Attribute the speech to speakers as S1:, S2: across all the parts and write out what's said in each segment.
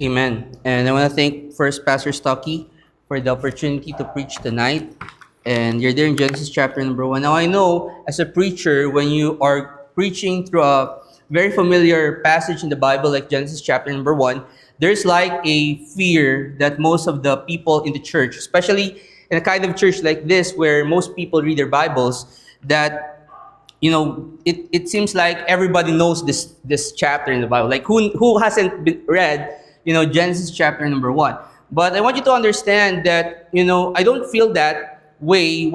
S1: Amen. And I want to thank first Pastor Stocky for the opportunity to preach tonight. And you're there in Genesis chapter number 1. Now I know as a preacher, when you are preaching through a very familiar passage in the Bible like Genesis chapter number 1, there's like a fear that most of the people in the church, especially in a kind of church like this where most people read their Bibles, that it seems like everybody knows this chapter in the Bible. Like who hasn't read, Genesis chapter number 1. But I want you to understand that, I don't feel that way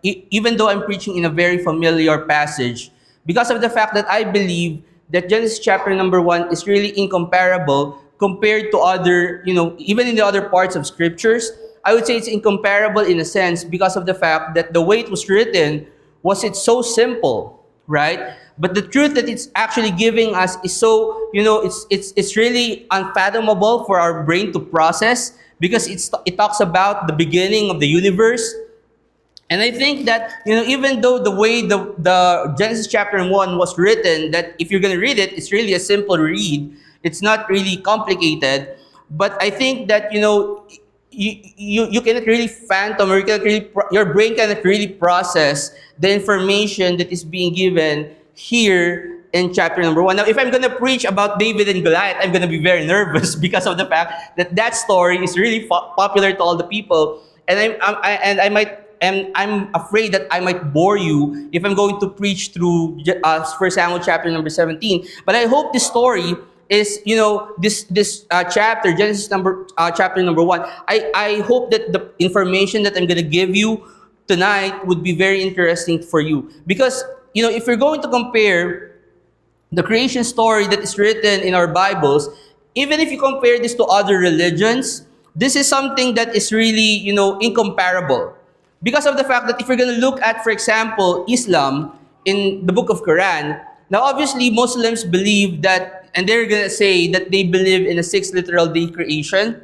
S1: even though I'm preaching in a very familiar passage, because of the fact that I believe that Genesis chapter number 1 is really incomparable compared to other, even in the other parts of scriptures. I would say it's incomparable in a sense because of the fact that the way it was written was it so simple, right? But the truth that it's actually giving us is so, it's really unfathomable for our brain to process, because it talks about the beginning of the universe. And I think that, even though the way the Genesis chapter 1 was written, that if you're going to read it, it's really a simple read. It's not really complicated. But I think that, you cannot really phantom, or your brain cannot really process the information that is being given here in chapter number 1. Now, if I'm going to preach about David and Goliath, I'm going to be very nervous because of the fact that that story is really popular to all the people. And I'm afraid that I might bore you if I'm going to preach through 1 Samuel chapter number 17. But I hope this story is, this chapter, Genesis chapter number 1. I hope that the information that I'm going to give you tonight would be very interesting for you. Because, if you're going to compare the creation story that is written in our Bibles, even if you compare this to other religions, this is something that is really, incomparable. Because of the fact that if you're going to look at, for example, Islam in the book of Quran, now obviously Muslims believe that, and they're going to say that they believe in a 6 literal day creation.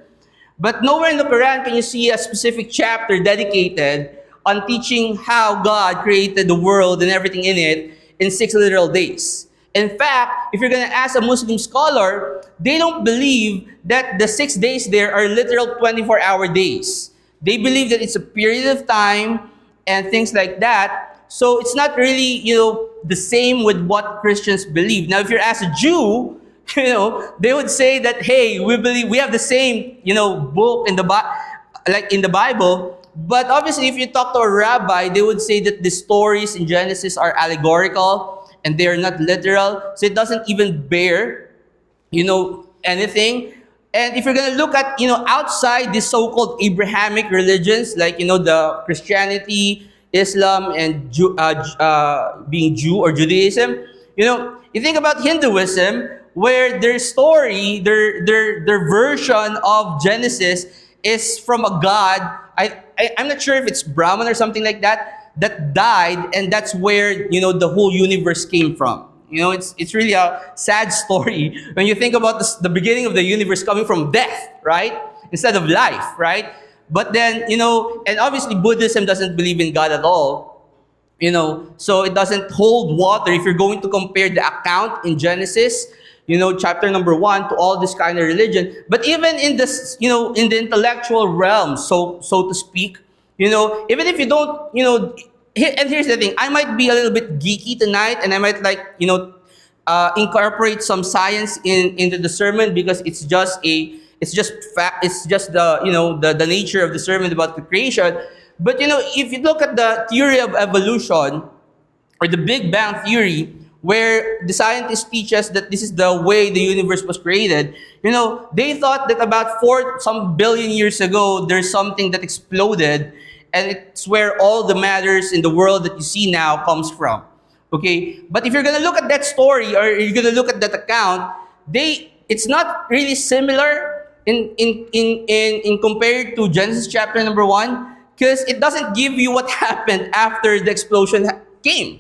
S1: But nowhere in the Quran can you see a specific chapter dedicated on teaching how God created the world and everything in it in 6 literal days. In fact, if you're going to ask a Muslim scholar, they don't believe that the 6 days there are literal 24-hour days. They believe that it's a period of time and things like that. So it's not really, the same with what Christians believe. Now, if you're asked a Jew, they would say that, hey, we believe we have the same, book in the Bible. But obviously, if you talk to a rabbi, they would say that the stories in Genesis are allegorical and they are not literal. So it doesn't even bear, anything. And if you're going to look at, outside these so-called Abrahamic religions, like, the Christianity, Islam, and being Jew or Judaism, you think about Hinduism, where their story, their version of Genesis is from a god. I'm not sure if it's Brahman or something like that died, and that's where, the whole universe came from. It's really a sad story when you think about the beginning of the universe coming from death, right? Instead of life, right? But then, and obviously Buddhism doesn't believe in God at all, so it doesn't hold water if you're going to compare the account in Genesis, chapter number 1 to all this kind of religion. But even in this, in the intellectual realm, so to speak, even if you don't, and here's the thing, I might be a little bit geeky tonight, and I might incorporate some science into the sermon, because it's just fact, it's just the nature of the sermon about the creation. But if you look at the theory of evolution, or the Big Bang theory, where the scientists teach us that this is the way the universe was created, they thought that about 4 some billion years ago, there's something that exploded, and it's where all the matters in the world that you see now comes from. Okay? But if you're going to look at that story, or you're going to look at that account, it's not really similar in compared to Genesis chapter number 1, because it doesn't give you what happened after the explosion came.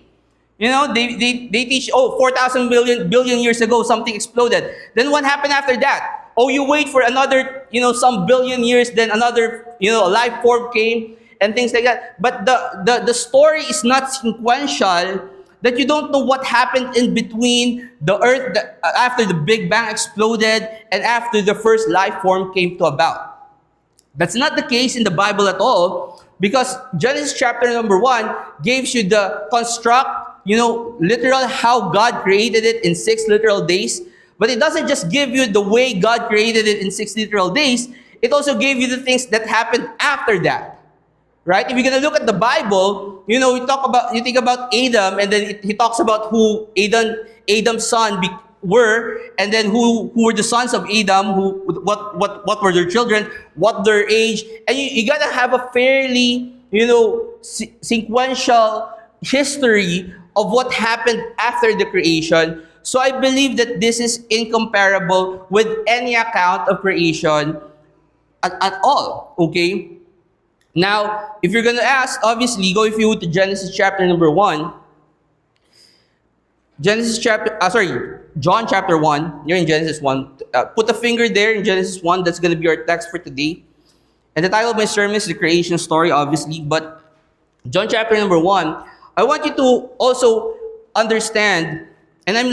S1: They teach, 4,000 billion years ago, something exploded. Then what happened after that? Oh, you wait for another, some billion years, then another, a life form came, and things like that. But the story is not sequential that you don't know what happened in between the earth after the Big Bang exploded and after the first life form came to about. That's not the case in the Bible at all, because Genesis chapter number 1 gives you the construct, literal how God created it in 6 literal days. But it doesn't just give you the way God created it in 6 literal days. It also gave you the things that happened after that. Right? If you're gonna look at the Bible, you think about Adam, and then he talks about who Adam's son were, and then who were the sons of Adam, what were their children, what their age, and you gotta have a fairly sequential history of what happened after the creation. So I believe that this is incomparable with any account of creation at all. Okay. Now, if you're going to ask, obviously, go if you would to Genesis chapter number 1. John chapter 1. You're in Genesis 1. Put a finger there in Genesis 1. That's going to be our text for today. And the title of my sermon is The Creation Story, obviously. But John chapter number 1, I want you to also understand, and I'm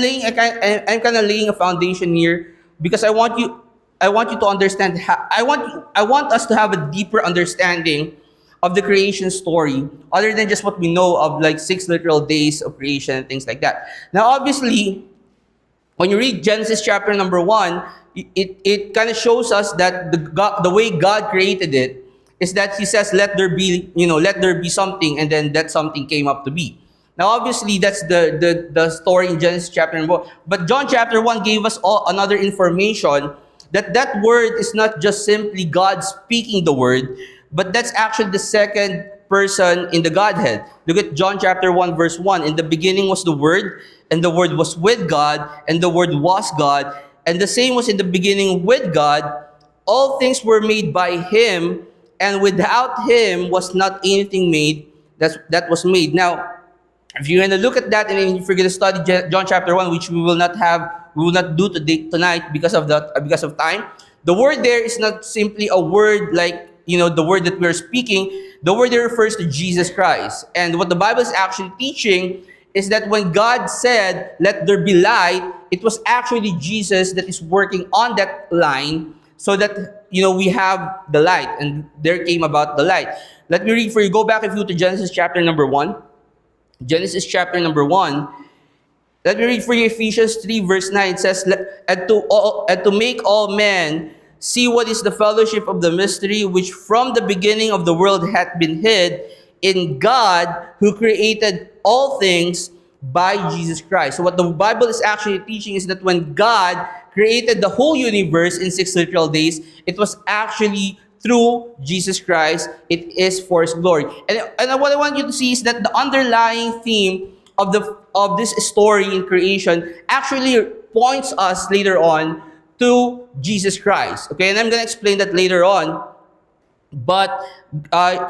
S1: kind of laying a foundation here, because I want you to understand I want us to have a deeper understanding of the creation story, other than just what we know of, like 6 literal days of creation and things like that. Now, obviously, when you read Genesis chapter number 1, it kind of shows us that the way God created it is that He says, "Let there be something," and then that something came up to be. Now, obviously, that's the story in Genesis chapter number 1. But John chapter 1 gave us another information, that word is not just simply God speaking the word, but that's actually the second person in the Godhead. Look at John chapter 1 verse 1. In the beginning was the Word, and the Word was with God, and the Word was God, and the same was in the beginning with God. All things were made by Him, and without Him was not anything made that was made. Now, if you're going to look at that, and if you're going to study John chapter 1, which we will not do tonight because of time, the word there is not simply a word like, the word that we're speaking. The word there refers to Jesus Christ. And what the Bible is actually teaching is that when God said, "Let there be light," it was actually Jesus that is working on that line, so that, we have the light, and there came about the light. Let me read for you. Go back if you to Genesis chapter number 1. Genesis chapter number 1. Let me read for you Ephesians 3 verse 9. It says, and to make all men see what is the fellowship of the mystery, which from the beginning of the world hath been hid in God, who created all things by Jesus Christ. So what the Bible is actually teaching is that when God created the whole universe in 6 literal days, it was actually through Jesus Christ. It is for His glory. And what I want you to see is that the underlying theme of this story in creation actually points us later on to Jesus Christ. Okay, and I'm going to explain that later on. But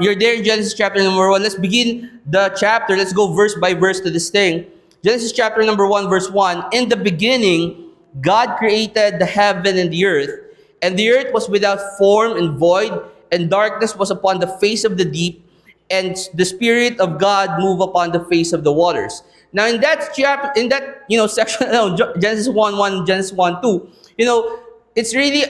S1: you're there in Genesis chapter number 1. Let's begin the chapter. Let's go verse by verse to this thing. Genesis chapter number 1 verse 1. In the beginning, God created the heaven and the earth. And the earth was without form and void, and darkness was upon the face of the deep, and the Spirit of God moved upon the face of the waters. Now, in that chapter, section, Genesis 1:1, Genesis 1:2, it's really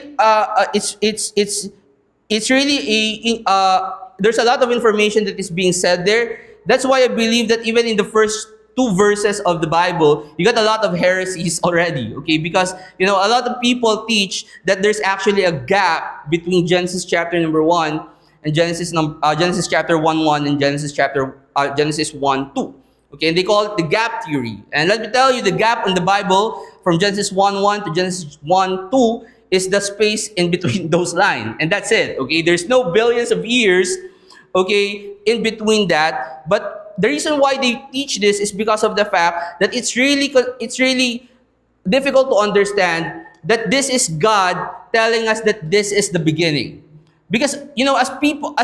S1: there's a lot of information that is being said there. That's why I believe that even in the first 2 verses of the Bible, you got a lot of heresies already, okay? Because, a lot of people teach that there's actually a gap between Genesis chapter number 1 and Genesis chapter 1:1 and Genesis 1:2. Okay, and they call it the gap theory. And let me tell you, the gap in the Bible from Genesis 1:1 to Genesis 1:2 is the space in between those lines. And that's it, okay? There's no billions of years, okay, in between that. But the reason why they teach this is because of the fact that it's really difficult to understand that this is God telling us that this is the beginning. Because, as people,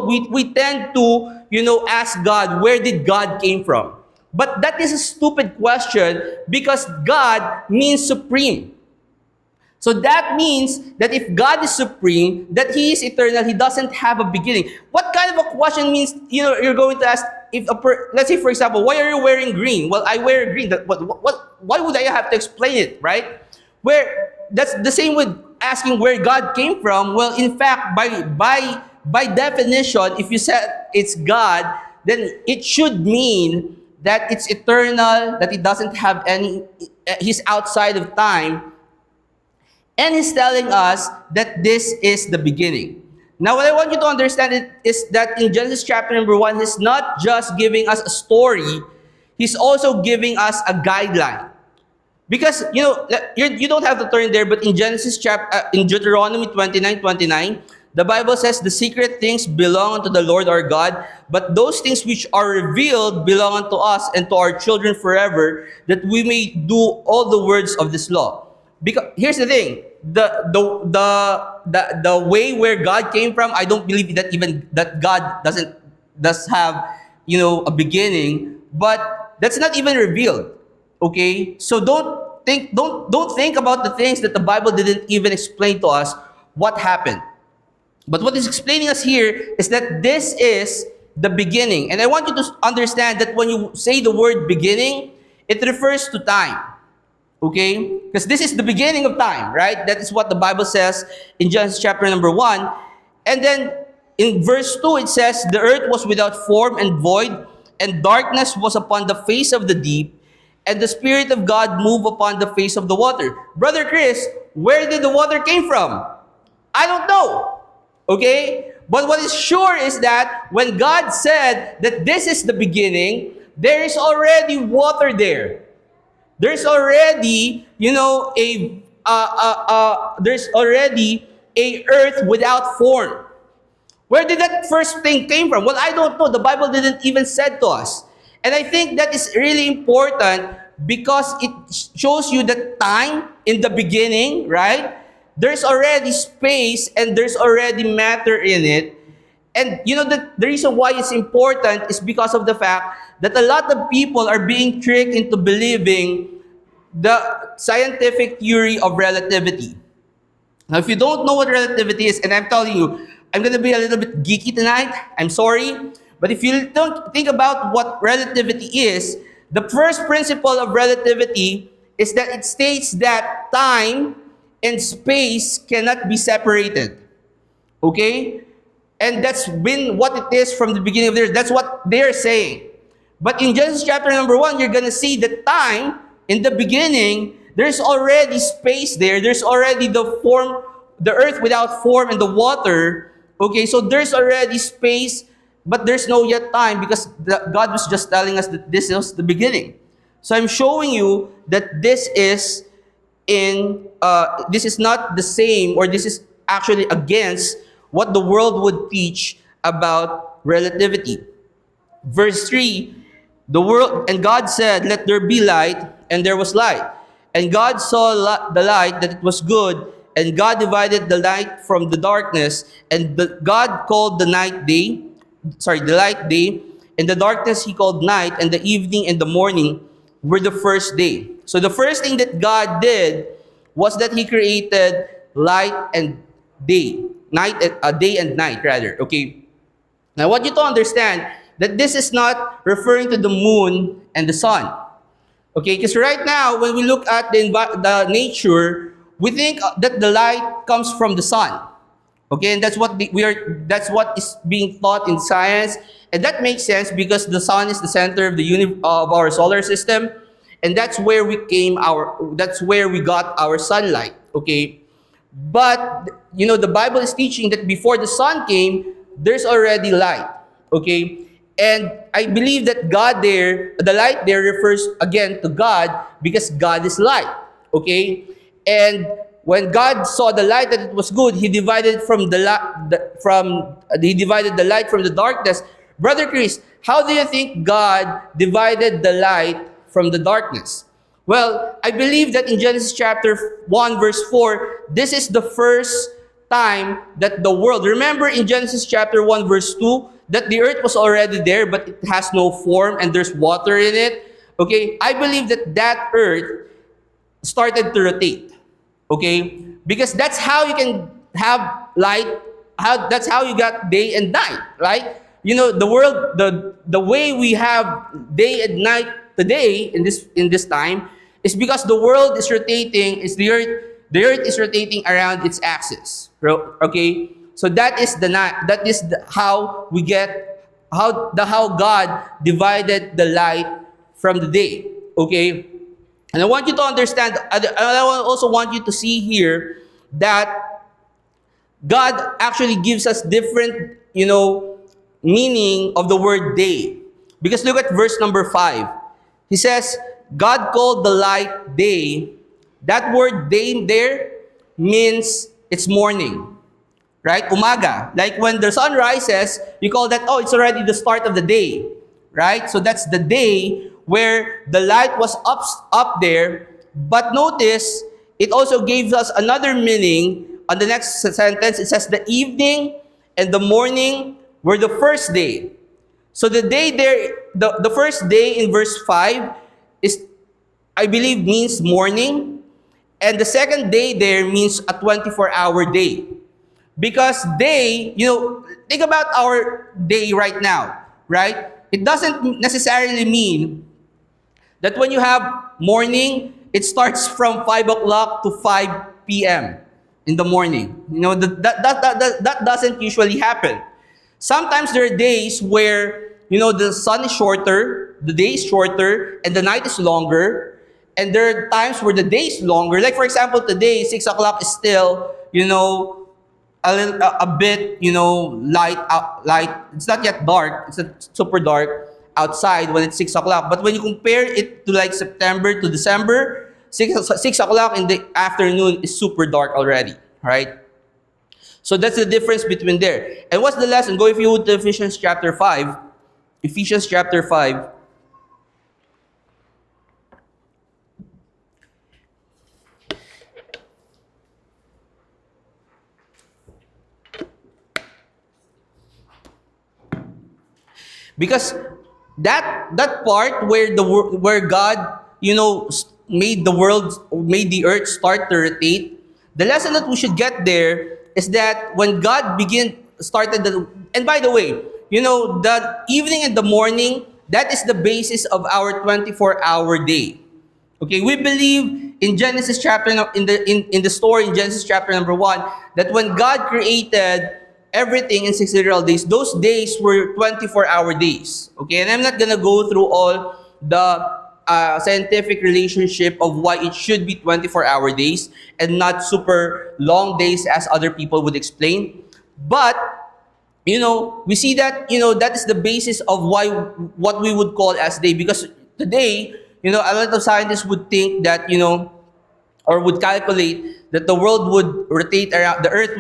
S1: we tend to, ask God, where did God came from? But that is a stupid question, because God means supreme. So that means that if God is supreme, that He is eternal, He doesn't have a beginning. What kind of a question means, you're going to ask, if let's say, for example, why are you wearing green? Well, I wear green. Why would I have to explain it, right? Where that's the same with asking where God came from. Well, in fact, by definition, if you said it's God, then it should mean that it's eternal, that it doesn't have any, He's outside of time, and He's telling us that this is the beginning. Now, what I want you to understand is that in Genesis chapter number 1, He's not just giving us a story, He's also giving us a guideline. Because, you don't have to turn there, but in Genesis chapter, in Deuteronomy 29:29, the Bible says, the secret things belong unto the Lord our God, but those things which are revealed belong unto us and to our children forever, that we may do all the words of this law. Because here's the thing, the way where God came from, I don't believe that even that God does have a beginning, but that's not even revealed. Okay, so don't think about the things that the Bible didn't even explain to us what happened. But what is explaining us here is that this is the beginning, and I want you to understand that when you say the word beginning, it refers to time. Okay? Because this is the beginning of time, right? That is what the Bible says in Genesis chapter number 1. And then in verse 2, it says, the earth was without form and void, and darkness was upon the face of the deep, and the Spirit of God moved upon the face of the water. Brother Chris, where did the water came from? I don't know. Okay? But what is sure is that when God said that this is the beginning, there is already water there. There's already, there's already a earth without form. Where did that first thing came from? Well, I don't know. The Bible didn't even said to us. And I think that is really important because it shows you the time in the beginning, right? There's already space and there's already matter in it. And the reason why it's important is because of the fact that a lot of people are being tricked into believing the scientific theory of relativity. Now, if you don't know what relativity is, and I'm telling you, I'm going to be a little bit geeky tonight, I'm sorry, but if you don't think about what relativity is, the first principle of relativity is that it states that time and space cannot be separated. Okay? And that's been what it is from the beginning of the earth. That's what they're saying. But in Genesis chapter number 1, you're going to see that time, in the beginning, there's already space there. There's already the earth without form and the water. Okay, so there's already space, but there's no yet time because God was just telling us that this is the beginning. So I'm showing you that this is not the same, or this is actually against what the world would teach about relativity. Verse 3, and God said, let there be light, and there was light. And God saw the light that it was good, and God divided the light from the darkness, and God called the light day, and the darkness He called night, and the evening and the morning were the first day. So the first thing that God did was that He created light and day, day and night rather. Okay. Now I want you to understand that this is not referring to the moon and the sun. Okay, because right now when we look at the nature, we think that the light comes from the sun. Okay, and that's what is being taught in science, and that makes sense because the sun is the center of our solar system, and that's where we got our sunlight. Okay, but the Bible is teaching that before the sun came, there's already light. Okay. And I believe that the light there refers again to God because God is light. Okay? And when God saw the light that it was good, He divided the light from the darkness. Brother Chris, how do you think God divided the light from the darkness? Well, I believe that in Genesis chapter 1 verse 4, this is the first time that the world, remember in Genesis chapter 1 verse 2, that the earth was already there, but it has no form and there's water in it. Okay, I believe that earth started to rotate. Okay, because that's how you can have light. That's how you got day and night, right? You know, the world, the way we have day and night today in this time is because the world is rotating. Is the earth is rotating around its axis. Okay, so that is the night. That is how we get how God divided the light from the day. Okay, and I want you to understand. I also want you to see here that God actually gives us different, meaning of the word day. Because look at verse number 5. He says, God called the light day. That word day there means it's morning, right? Umaga. Like when the sun rises, you call that, oh, it's already the start of the day, right? So that's the day where the light was up there. But notice, it also gives us another meaning. On the next sentence, it says the evening and the morning were the first day. So the day there, the first day in verse 5 is, I believe, means morning. And the second day there means a 24-hour day. Because day, think about our day right now, right? It doesn't necessarily mean that when you have morning, it starts from 5 o'clock to 5 p.m. in the morning. That doesn't usually happen. Sometimes there are days where, the sun is shorter, the day is shorter, and the night is longer. And there are times where the day is longer. Like, for example, today, 6 o'clock is still, a bit, light. It's not yet dark. It's not super dark outside when it's 6 o'clock. But when you compare it to like September to December, 6 o'clock in the afternoon is super dark already, right? So that's the difference between there. And what's the lesson? Go if you would to Ephesians chapter 5. Ephesians chapter 5. Because that part where God, made the earth start to rotate, the lesson that we should get there is that when God started and by the way, the evening and the morning, that is the basis of our 24-hour day. Okay, we believe in Genesis chapter in the story in Genesis chapter number 1 that when God created everything in 6 literal days, those days were 24-hour days. Okay, and I'm not gonna go through all the scientific relationship of why it should be 24-hour days and not super long days as other people would explain. But we see that that is the basis of what we would call as day. Because today, a lot of scientists would think that or would calculate that the world would rotate around, the earth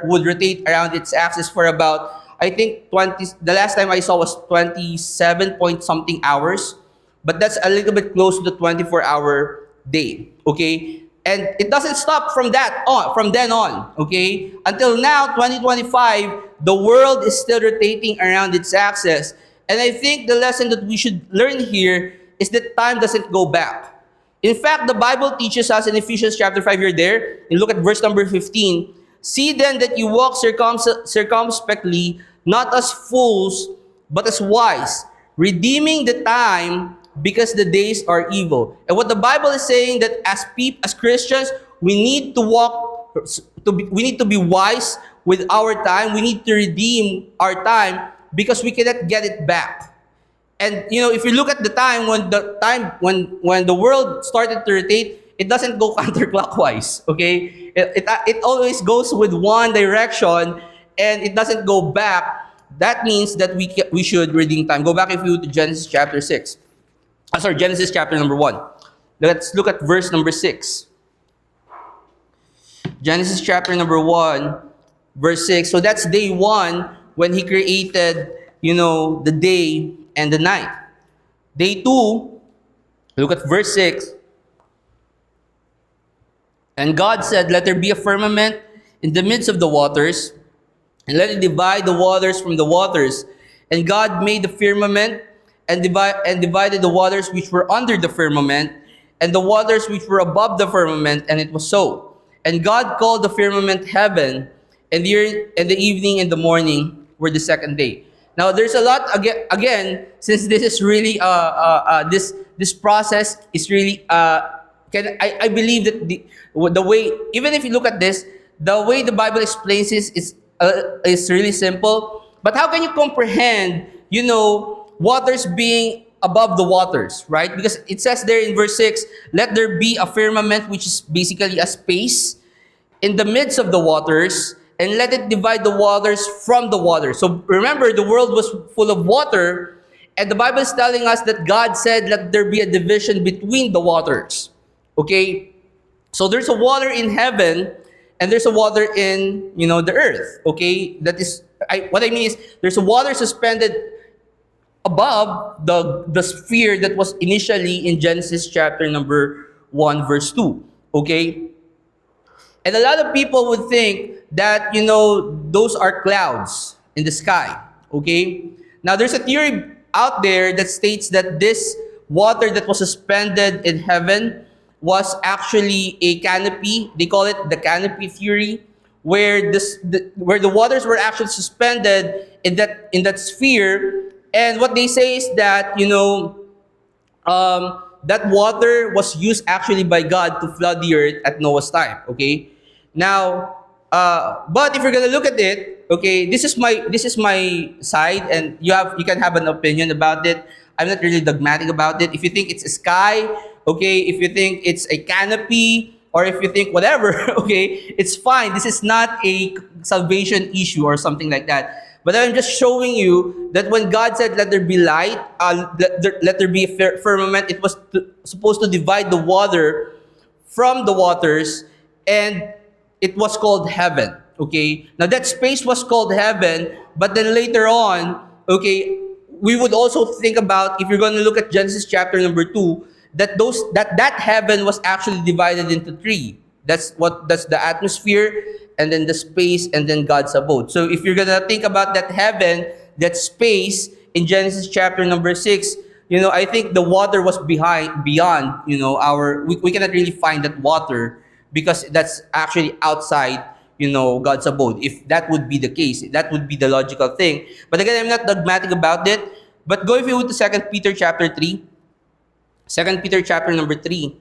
S1: would rotate around its axis for about, I think, the last time I saw was 27 point something hours. But that's a little bit close to the 24-hour day, okay? And it doesn't stop from then on, okay? Until now, 2025, the world is still rotating around its axis. And I think the lesson that we should learn here is that time doesn't go back. In fact, the Bible teaches us in Ephesians chapter 5, you're there, and look at verse number 15. See then that you walk circumspectly, not as fools, but as wise, redeeming the time because the days are evil. And what the Bible is saying that as Christians, we need to be wise with our time. We need to redeem our time because we cannot get it back. And if you look at the time when the world started to rotate, it doesn't go counterclockwise. Okay, it always goes with one direction, and it doesn't go back. That means that we should redeem time. Go back if you to Genesis chapter 6. Genesis chapter number 1. Let's look at verse number 6. Genesis chapter number 1, verse 6. So that's day 1 when he created, the day and the night. Day 2, look at verse 6. And God said, let there be a firmament in the midst of the waters, and let it divide the waters from the waters. And God made the firmament and divided the waters which were under the firmament and the waters which were above the firmament, and it was so. And God called the firmament heaven, and the evening and the morning were the second day. Now there's a lot again, since this is really this process is really I believe that the way, even if you look at this, the way the Bible explains this is really simple. But how can you comprehend, waters being above the waters, right? Because it says there in verse 6, let there be a firmament, which is basically a space in the midst of the waters, and let it divide the waters from the water. So remember, the world was full of water, and the Bible is telling us that God said, let there be a division between the waters. Okay? So there's a water in heaven, and there's a water in, the earth. Okay? That is, what I mean is, there's a water suspended above the sphere that was initially in Genesis chapter number 1, verse 2. Okay? And a lot of people would think that, those are clouds in the sky. Okay? Now, there's a theory out there that states that this water that was suspended in heaven was actually a canopy. They call it the canopy theory, where where the waters were actually suspended in that sphere. And what they say is that, that water was used actually by God to flood the earth at Noah's time. Okay, now, but if you're gonna look at it, okay, this is my side, and you can have an opinion about it. I'm not really dogmatic about it. If you think it's a sky, okay, if you think it's a canopy, or if you think whatever, okay, it's fine. This is not a salvation issue or something like that. But I'm just showing you that when God said, let there be light, let there be a firmament, it was supposed to divide the water from the waters, and it was called heaven. Okay? Now that space was called heaven, but then later on, okay, we would also think about, if you're going to look at Genesis chapter number 2, that heaven was actually divided into three. That's the atmosphere, and then the space, and then God's abode. So if you're gonna think about that heaven, that space in Genesis chapter number 6, I think the water was beyond, we cannot really find that water, because that's actually outside, God's abode. If that would be the case, that would be the logical thing. But again, I'm not dogmatic about it. But go, if you would, to 2 Peter chapter 3. 2 Peter chapter number 3.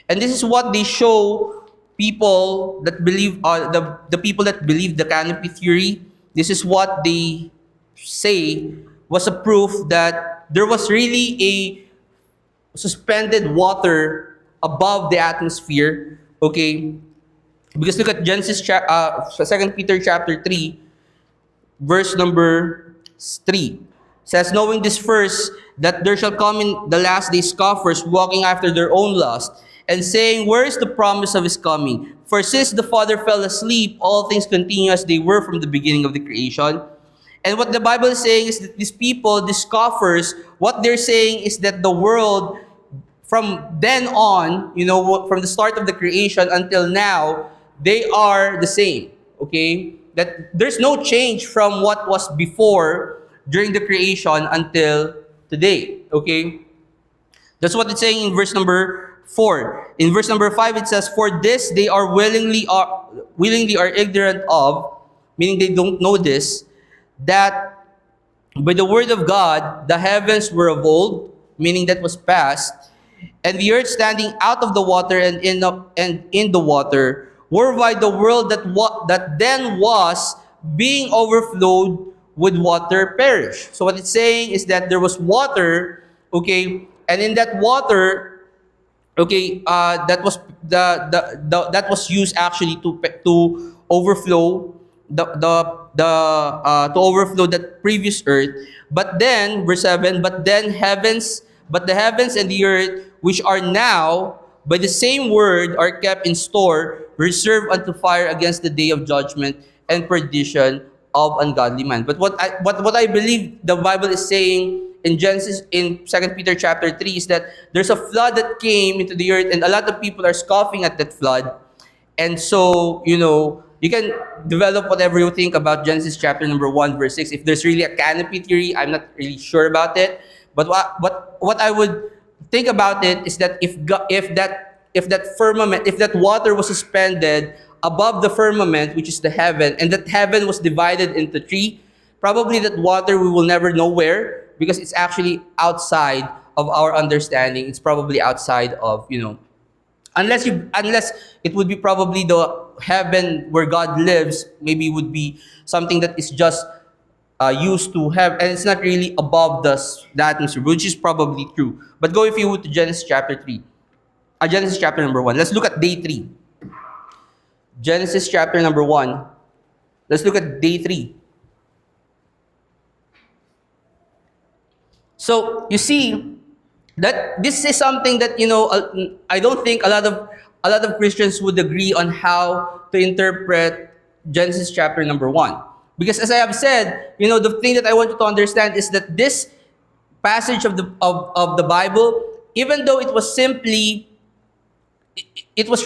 S1: And this is what they show people that believe, the people that believe the canopy theory. This is what they say was a proof that there was really a suspended water above the atmosphere. Okay, because look at Genesis 2 Peter chapter 3, verse number 3. It says, knowing this first, that there shall come in the last days scoffers, walking after their own lust, and saying, where is the promise of his coming? For since the Father fell asleep, all things continue as they were from the beginning of the creation. And what the Bible is saying is that these people, these scoffers, what they're saying is that the world, from then on, from the start of the creation until now, they are the same. Okay? That there's no change from what was before during the creation until today. Okay? That's what it's saying in verse number 4. In verse number 5, it says, for this they are willingly are ignorant of, meaning they don't know this, that by the word of God the heavens were of old, meaning that was past, and the earth standing out of the water and in the water, whereby the world that then was, being overflowed with water, perish. So what it's saying is that there was water, okay, and in that water, okay, that was that was used actually to overflow to overflow that previous earth. But then verse 7, but the heavens and the earth, which are now by the same word, are kept in store, reserved unto fire against the day of judgment and perdition of ungodly man. But what I believe the Bible is saying in 2 Peter chapter 3 is that there's a flood that came into the earth, and a lot of people are scoffing at that flood. And so, you can develop whatever you think about Genesis chapter number 1, verse 6. If there's really a canopy theory, I'm not really sure about it. But what I would think about it is that if that if that water was suspended above the firmament, which is the heaven, and that heaven was divided into three, probably that water we will never know where, because it's actually outside of our understanding. It's probably outside of, unless it would be probably the heaven where God lives, maybe would be something that is just used to have, and it's not really above the atmosphere, which is probably true. But go, if you would, to Genesis chapter 3. Genesis chapter number 1. Let's look at day 3. Genesis chapter number 1. Let's look at day 3. So you see that this is something that, I don't think a lot of Christians would agree on how to interpret Genesis chapter number 1. Because as I have said, the thing that I want you to understand is that this passage of the Bible, even though it was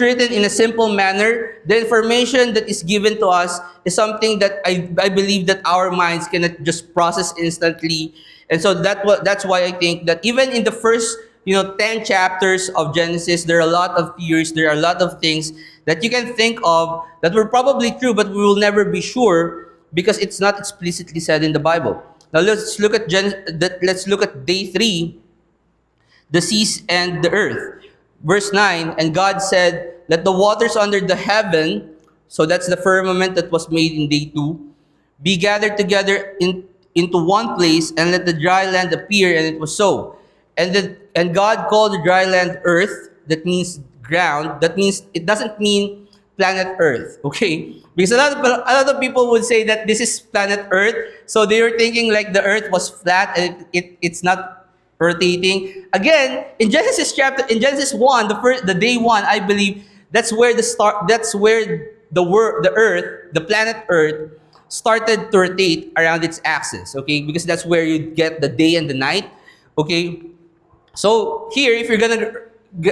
S1: written in a simple manner, the information that is given to us is something that I believe that our minds cannot just process instantly. And so that's why I think that even in the first 10 chapters of Genesis, there are a lot of theories, there are a lot of things that you can think of that were probably true, but we will never be sure because it's not explicitly said in the Bible. Now let's look at day 3, the seas and the earth. Verse 9, and God said, let the waters under the heaven, so that's the firmament that was made in day 2, be gathered together into one place, and let the dry land appear, and it was so. And God called the dry land earth, that means ground. That means, it doesn't mean planet Earth, okay? Because a lot of people would say that this is planet Earth, so they were thinking like the Earth was flat and it's not rotating. Again, in Genesis 1, the day 1, I believe that's where the Earth, the planet Earth, started to rotate around its axis, okay? Because that's where you get the day and the night, okay? So here, if you're gonna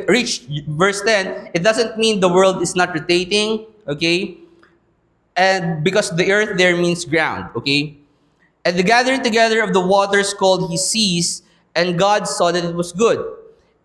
S1: reach verse 10, it doesn't mean the world is not rotating, okay? And because the earth there means ground, okay? And the gathering together of the waters called he seas, and God saw that it was good.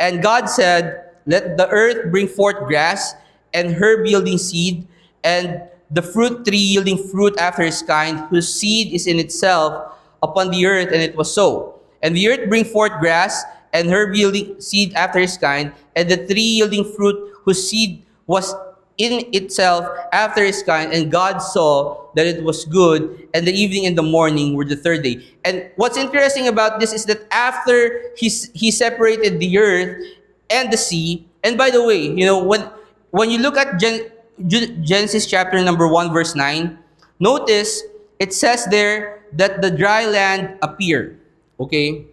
S1: And God said, let the earth bring forth grass, and herb yielding seed, and the fruit tree yielding fruit after his kind, whose seed is in itself upon the earth, and it was so. And the earth bring forth grass, and herb yielding seed after his kind, and the tree yielding fruit whose seed was in itself after his kind. And God saw that it was good, and the evening and the morning were the third day. And what's interesting about this is that after he separated the earth and the sea, and by the way, when you look at Genesis chapter number 1 verse 9, notice it says there that the dry land appeared, okay?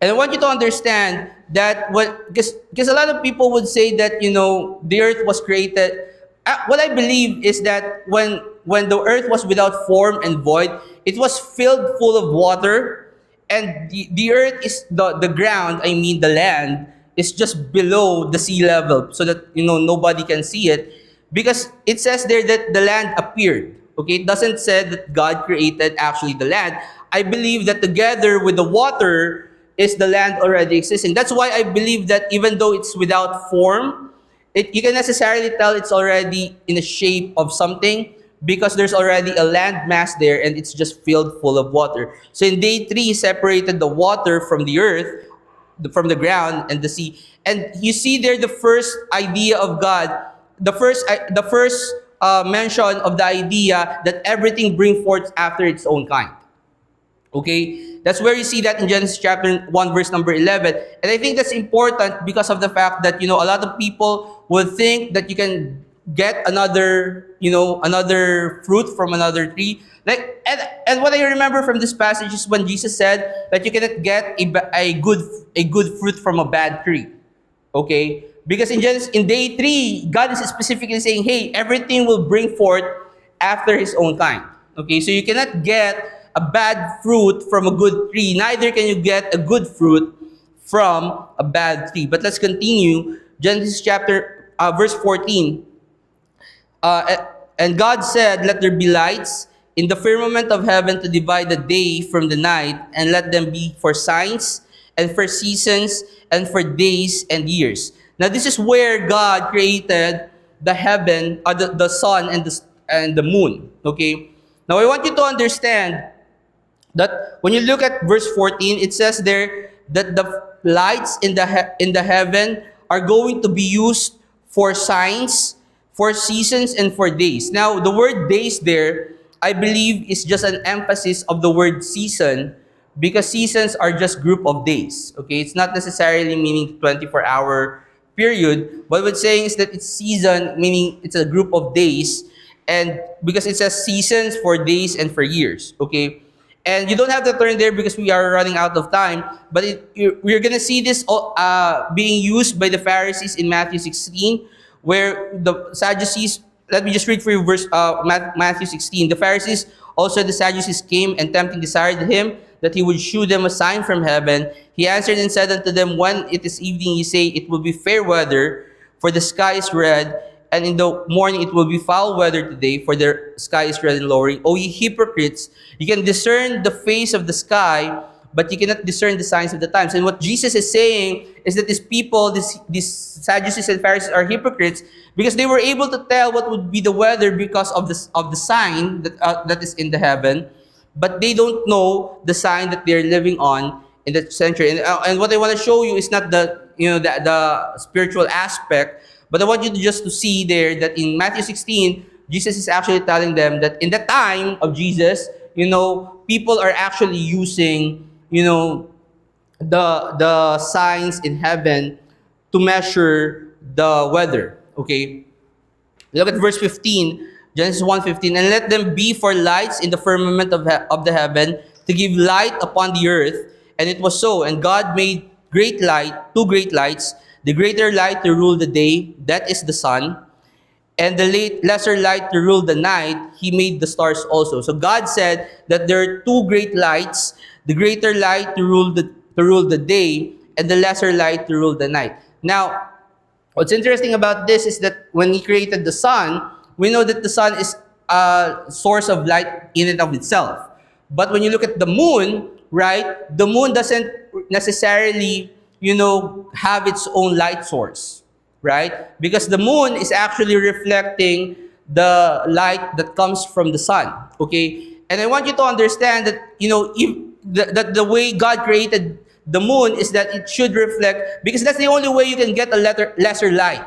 S1: And I want you to understand that because a lot of people would say that the earth was created. What I believe is that when the earth was without form and void, it was filled full of water, and the earth is the ground. I mean the land is just below the sea level, so that nobody can see it, because it says there that the land appeared. Okay, it doesn't say that God created actually the land. I believe that together with the water is the land already existing. That's why I believe that even though it's without form, you can necessarily tell it's already in the shape of something, because there's already a land mass there and it's just filled full of water. So in day 3, he separated the water from the earth, from the ground and the sea. And you see there the first idea of God, the first mention of the idea that everything bring forth after its own kind. Okay, that's where you see that in Genesis chapter 1 verse number 11. And I think that's important because of the fact that a lot of people would think that you can get another fruit from another tree. And what I remember from this passage is when Jesus said that you cannot get a good fruit from a bad tree. Okay, because in day 3, God is specifically saying, hey, everything will bring forth after his own kind. Okay, so you cannot get a bad fruit from a good tree, neither can you get a good fruit from a bad tree. But let's continue. Genesis chapter verse 14. And God said, let there be lights in the firmament of heaven to divide the day from the night, and let them be for signs and for seasons and for days and years, Now this is where God created the heaven, the sun and the moon. Okay. Now I want you to understand that when you look at verse 14, it says there that the lights in the heaven are going to be used for signs, for seasons, and for days. Now, the word days there, I believe, is just an emphasis of the word season, because seasons are just group of days. Okay, it's not necessarily meaning 24-hour period. What it's saying is that it's season, meaning it's a group of days, and because it says seasons for days and for years. Okay. And you don't have to turn there because we are running out of time. But we're going to see this being used by the Pharisees in Matthew 16, where the Sadducees, let me just read for you Matthew 16. The Pharisees, also the Sadducees, came and tempting desired him that he would shew them a sign from heaven. He answered and said unto them, when it is evening, ye say, it will be fair weather, for the sky is red, and in the morning it will be foul weather today, for the sky is red and lowering. O ye hypocrites, you can discern the face of the sky, but you cannot discern the signs of the times. And what Jesus is saying is that these people, these Sadducees and Pharisees, are hypocrites because they were able to tell what would be the weather because of the sign that is in the heaven, but they don't know the sign that they're living on in that century. And what I want to show you is not the spiritual aspect, but I want you just to see there that in Matthew 16, Jesus is actually telling them that in the time of Jesus, people are actually using, the signs in heaven to measure the weather. Okay? Look at verse 15, Genesis 1:15. And let them be for lights in the firmament of the heaven, to give light upon the earth. And it was so. And God made two great lights, the greater light to rule the day, that is the sun, and the lesser light to rule the night. He made the stars also. So God said that there are two great lights, the greater light to rule the day, and the lesser light to rule the night. Now, what's interesting about this is that when He created the sun, we know that the sun is a source of light in and of itself. But when you look at the moon, right, the moon doesn't necessarily have its own light source, right? Because the moon is actually reflecting the light that comes from the sun, okay? And I want you to understand that, if the way God created the moon is that it should reflect, because that's the only way you can get a lesser light.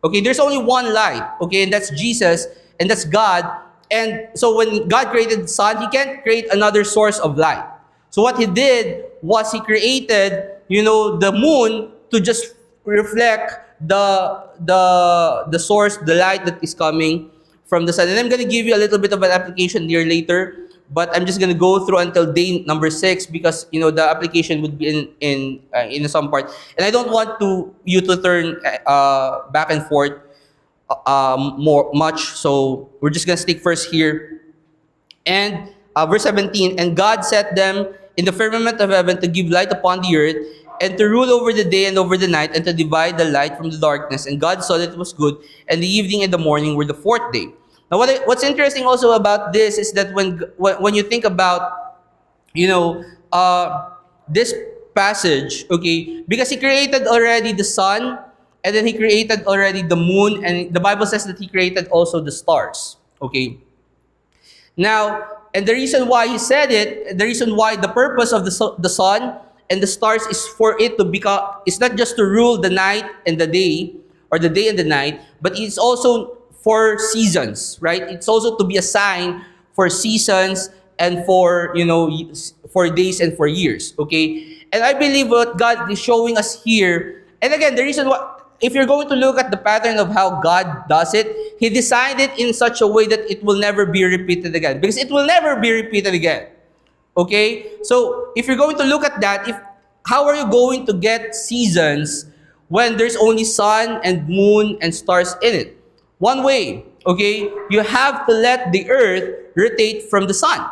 S1: Okay, there's only one light, okay, and that's Jesus, and that's God. And so when God created the sun, He can't create another source of light. So what He did was He created, the moon to just reflect the source, the light that is coming from the sun. And I'm going to give you a little bit of an application here later, but I'm just going to go through until day number 6 because the application would be in some part, and I don't want you to turn back and forth much. So we're just going to stick first here. And verse 17, and God set them in the firmament of heaven to give light upon the earth, and to rule over the day and over the night, and to divide the light from the darkness. And God saw that it was good, and the evening and the morning were the fourth day. Now, what's interesting also about this is that when you think about, this passage, okay, because He created already the sun, and then He created already the moon, and the Bible says that He created also the stars, okay. Now, and the reason why He said it, the reason why the purpose of the sun and the stars is for it to become, it's not just to rule the night and the day, or the day and the night, but it's also for seasons, right? It's also to be a sign for seasons and for days and for years, okay? And I believe what God is showing us here, and again, the reason why, if you're going to look at the pattern of how God does it, He designed it in such a way that it will never be repeated again, because it will never be repeated again. Okay? So, if you're going to look at that, how are you going to get seasons when there's only sun and moon and stars in it? One way, okay? You have to let the earth rotate from the sun.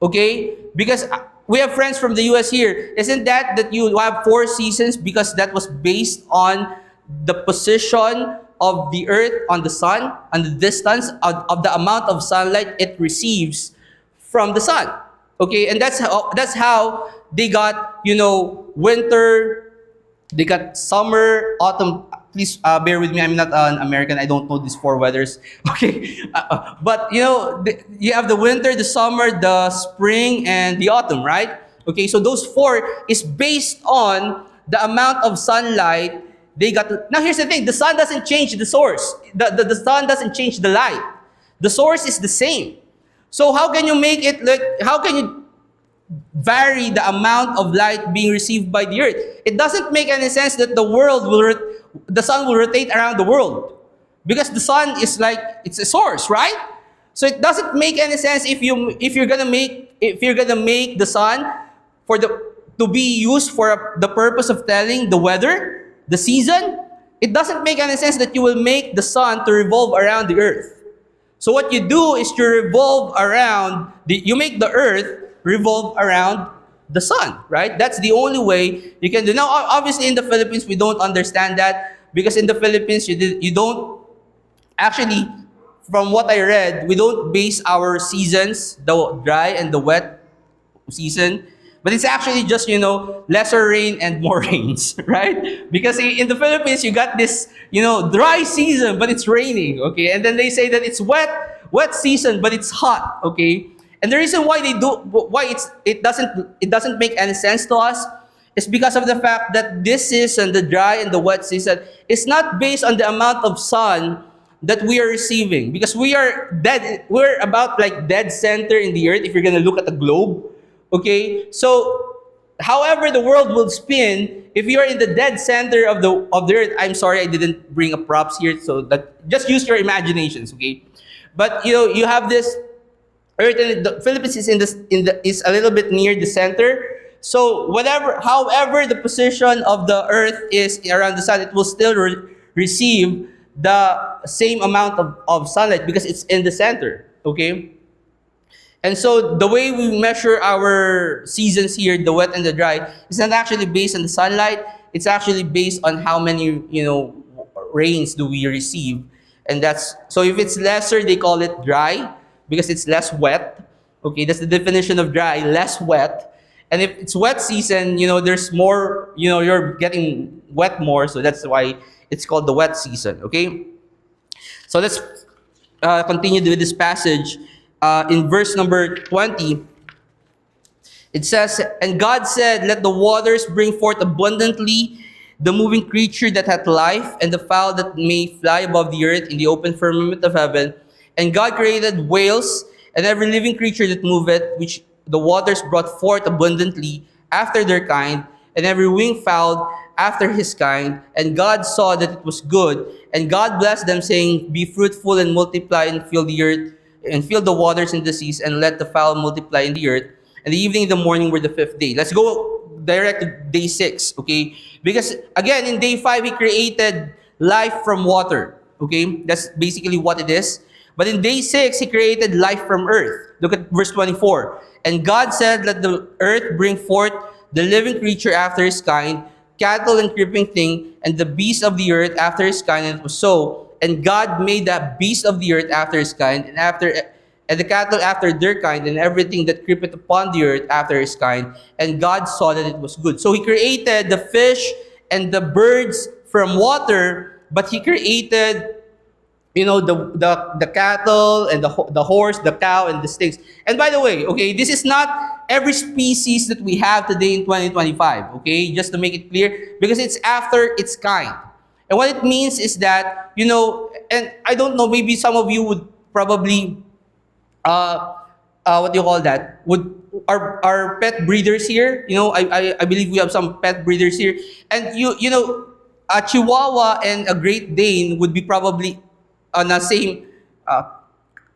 S1: Okay? Because we have friends from the US here. Isn't that you have 4 seasons because that was based on the position of the earth on the sun and the distance of the amount of sunlight it receives from the sun. Okay? And that's how they got, winter, They got summer, autumn. Please bear with me. I'm not an American. I don't know these four weathers. Okay, but you have the winter, the summer, the spring, and the autumn, right? Okay, so those four is based on the amount of sunlight they got. Now here's the thing: the sun doesn't change the source. The sun doesn't change the light. The source is the same. So how can you make it like? How can you vary the amount of light being received by the earth? It doesn't make any sense that the sun will rotate around the world, because the sun is like, it's a source, right? So it doesn't make any sense if you're gonna make the sun for the to be used for the purpose of telling the weather, the season. It doesn't make any sense that you will make the sun to revolve around the earth. So what you do is you make the earth revolve around the sun, right? That's the only way you can do. Now, obviously, in the Philippines, we don't understand that, because in the Philippines, you don't actually, from what I read, we don't base our seasons, the dry and the wet season, but it's actually just, lesser rain and more rains, right? Because in the Philippines, you got this, dry season, but it's raining, okay? And then they say that it's wet season, but it's hot, okay? And the reason why it doesn't make any sense to us is because of the fact that this season, the dry and the wet season, is not based on the amount of sun that we are receiving, because we're about like dead center in the earth if you're gonna look at the globe. Okay, so however the world will spin, if you're in the dead center of the earth, I'm sorry I didn't bring up props here, so that just use your imaginations, okay? But you have this earth, and the Philippines is is a little bit near the center. So however the position of the earth is around the sun, it will still receive the same amount of sunlight, because it's in the center, okay? And so the way we measure our seasons here, the wet and the dry, is not actually based on the sunlight. It's actually based on how many, rains do we receive. And so if it's lesser, they call it dry, because it's less wet. Okay, that's the definition of dry, less wet. And if it's wet season, there's more, you're getting wet more, so that's why it's called the wet season, okay? So let's continue with this passage. In verse number 20, it says, "And God said, let the waters bring forth abundantly the moving creature that hath life, and the fowl that may fly above the earth in the open firmament of heaven. And God created whales, and every living creature that moveth, which the waters brought forth abundantly after their kind, and every winged fowl after his kind. And God saw that it was good. And God blessed them, saying, Be fruitful and multiply, and fill the earth, and fill the waters in the seas, and let the fowl multiply in the earth. And the evening and the morning were the fifth day." Let's go direct to day 6, okay? Because again, in day 5, he created life from water, okay? That's basically what it is. But in day 6, he created life from earth. Look at verse 24. "And God said, let the earth bring forth the living creature after his kind, cattle and creeping thing, and the beast of the earth after his kind. And it was so. And God made the beast of the earth after his kind, and the cattle after their kind, and everything that creepeth upon the earth after his kind. And God saw that it was good." So he created the fish and the birds from water, but he created, the cattle and the horse, the cow, and the sticks. And by the way, okay, this is not every species that we have today in 2025, okay? Just to make it clear, because it's after its kind. And what it means is that, and I don't know, maybe some of you would probably, what do you call that? Our pet breeders here, I believe we have some pet breeders here. And a Chihuahua and a Great Dane would be probably on the same,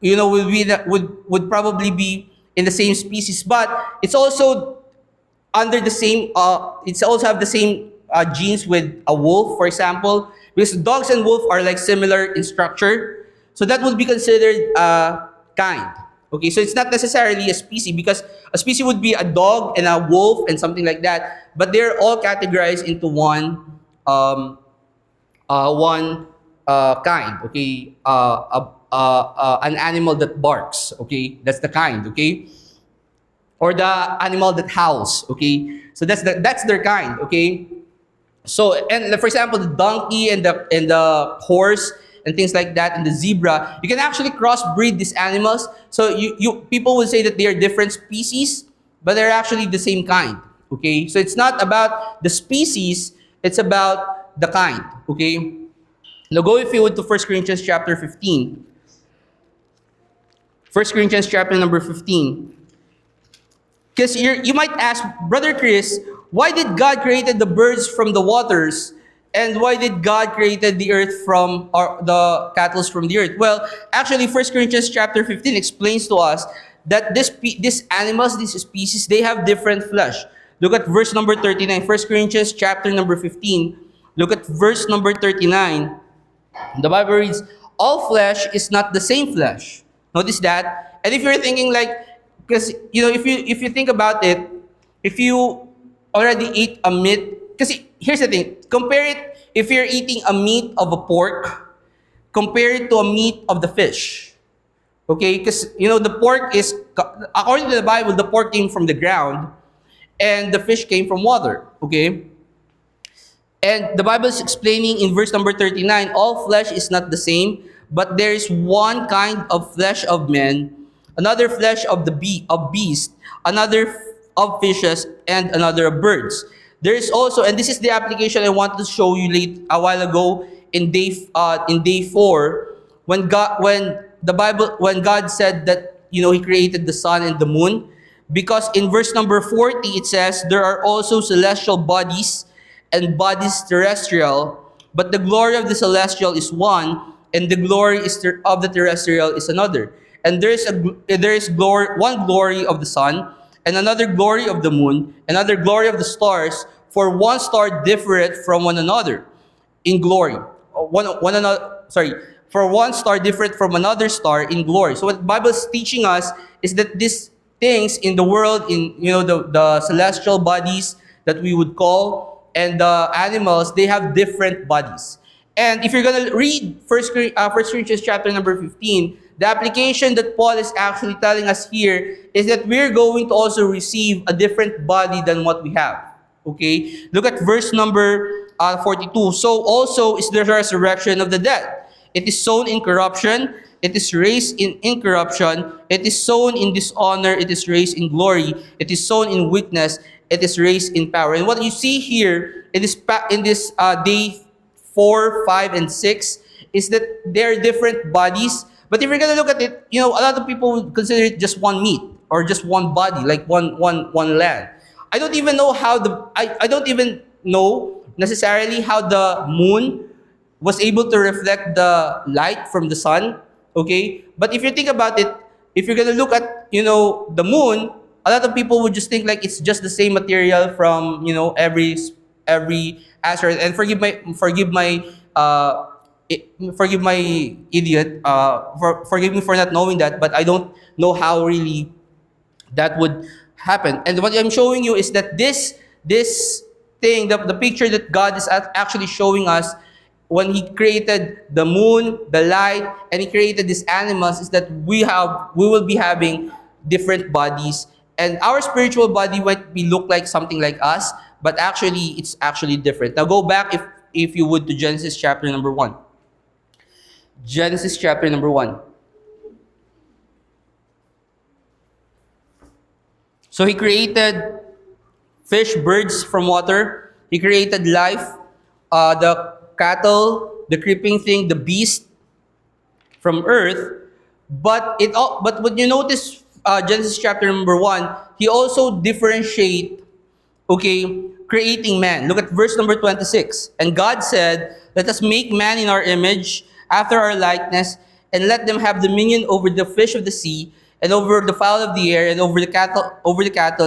S1: would probably be in the same species, but it's also under the same, it's also have the same genes with a wolf, for example, because dogs and wolf are like similar in structure. So that would be considered kind. Okay, so it's not necessarily a species, because a species would be a dog and a wolf and something like that, but they're all categorized into one kind. Okay, an animal that barks. Okay, that's the kind. Okay, or the animal that howls. Okay, so that's their kind. Okay. So, and for example, the donkey and the horse and things like that, and the zebra, you can actually crossbreed these animals. So you people will say that they are different species, but they're actually the same kind. Okay, so it's not about the species; it's about the kind. Okay, now go if you would to First Corinthians chapter 15. First Corinthians chapter number 15. Because you might ask, Brother Chris, why did God created the birds from the waters, and why did God created the earth from, or the cattle from the earth? Well, actually, First Corinthians chapter 15 explains to us that these animals, these species, they have different flesh. Look at verse number 39. First Corinthians chapter number 15. Look at verse number 39. The Bible reads, all flesh is not the same flesh. Notice that. And if you're thinking like, because if you think about it, if you already eat a meat, because here's the thing, compare it, if you're eating a meat of a pork, compare it to a meat of the fish. Okay, because the pork is, according to the Bible, the pork came from the ground, and the fish came from water. Okay, and the Bible is explaining in verse number 39, all flesh is not the same, but there is one kind of flesh of men, another flesh of of beast, another of fishes, and another of birds. There is also, and this is the application I wanted to show you a while ago in day 4, when when God said that He created the sun and the moon, because in verse number 40 it says there are also celestial bodies and bodies terrestrial, but the glory of the celestial is one, and the glory of the terrestrial is another. And there is one glory of the sun, and another glory of the moon, another glory of the stars, for one star differeth from one another in glory. One another, sorry, for one star different from another star in glory. So what the Bible is teaching us is that these things in the world, in the celestial bodies that we would call, and the animals, they have different bodies. And if you're gonna read First Corinthians chapter number 15, the application that Paul is actually telling us here is that we're going to also receive a different body than what we have. Okay, look at verse number 42. So also is the resurrection of the dead. It is sown in corruption, it is raised in incorruption. It is sown in dishonor, it is raised in glory. It is sown in weakness, it is raised in power. And what you see here in this day 4, 5, and 6 is that there are different bodies. But if you're gonna look at it, a lot of people would consider it just one meat or just one body, like one land. I don't even know how I don't even know necessarily how the moon was able to reflect the light from the sun. Okay, but if you think about it, if you're gonna look at the moon, a lot of people would just think like it's just the same material from every asteroid. And forgive my idiot, forgive me for not knowing that, but I don't know how really that would happen. And what I'm showing you is that this thing, the picture that God is actually showing us when He created the moon, the light, and He created these animals, is that we will be having different bodies, and our spiritual body might look like something like us, but actually it's actually different. Now go back, if you would, to Genesis chapter number 1. Genesis chapter number 1. So He created fish, birds from water. He created life, the cattle, the creeping thing, the beast from earth. But when you notice Genesis chapter number 1, He also differentiate, creating man. Look at verse number 26. And God said, let us make man in our image, after our likeness, and let them have dominion over the fish of the sea, and over the fowl of the air, and over the cattle,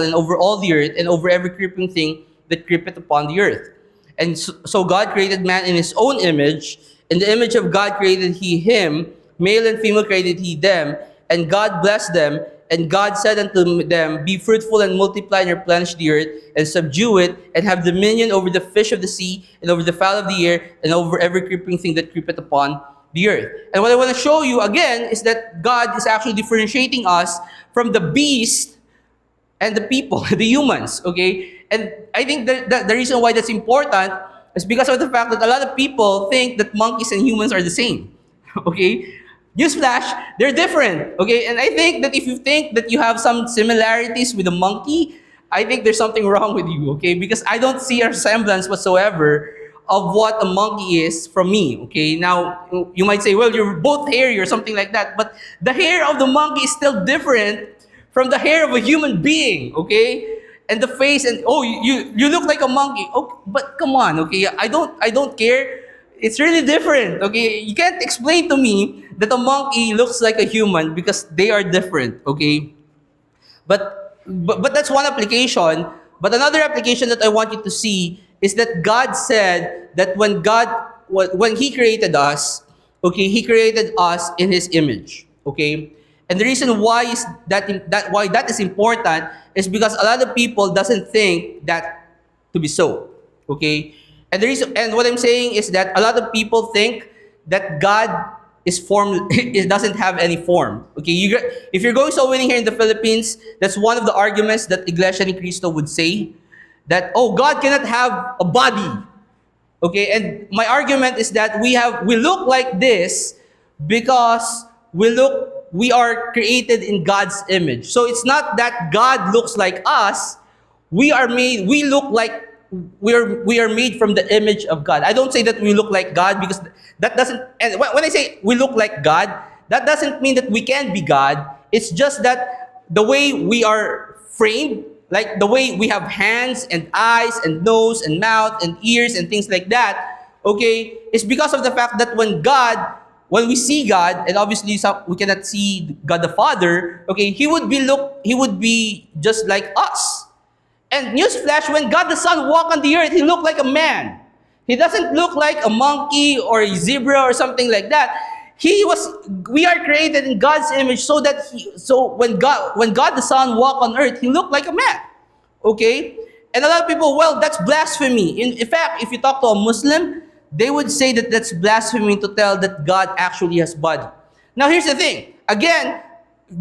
S1: and over all the earth, and over every creeping thing that creepeth upon the earth. And so God created man in His own image. In the image of God created He him, male and female created He them. And God blessed them, and God said unto them, be fruitful and multiply and replenish the earth, and subdue it, and have dominion over the fish of the sea, and over the fowl of the air, and over every creeping thing that creepeth upon the earth. And what I want to show you again is that God is actually differentiating us from the beast and the people, the humans, okay? And I think that the reason why that's important is because of the fact that a lot of people think that monkeys and humans are the same. Okay? Newsflash, they're different. Okay? And I think that if you think that you have some similarities with a monkey, I think there's something wrong with you. Okay? Because I don't see a resemblance whatsoever of what a monkey is from me. Okay? Now, you might say, well, you're both hairy or something like that. But the hair of the monkey is still different from the hair of a human being. Okay? And the face, and oh, you look like a monkey. Oh, but come on, okay? I don't care. It's really different, okay? You can't explain to me that a monkey looks like a human because they are different, okay? But that's one application. But another application that I want you to see is that God said that when He created us, okay, He created us in His image, okay. And the reason why is why that is important is because a lot of people doesn't think that to be so, okay. And the reason, and what I'm saying is that a lot of people think that God is form it doesn't have any form. Okay, if you're going soul winning here in the Philippines, that's one of the arguments that Iglesia ni Cristo would say, that oh, God cannot have a body. Okay, and my argument is that we look like this because we are created in God's image. So it's not that God looks like us. We look like we are made from the image of God. I don't say that we look like God because that doesn't, and when I say we look like God, that doesn't mean that we can be God. It's just that the way we are framed, like the way we have hands and eyes and nose and mouth and ears and things like that, okay, is because of the fact that when we see God, and obviously we cannot see God the Father, okay, He would be just like us. And newsflash, when God the Son walked on the earth, He looked like a man. He doesn't look like a monkey or a zebra or something like that. We are created in God's image so when God the Son walked on earth, He looked like a man. Okay? And a lot of people, well, that's blasphemy. In fact, if you talk to a Muslim, they would say that that's blasphemy to tell that God actually has body. Now here's the thing. Again,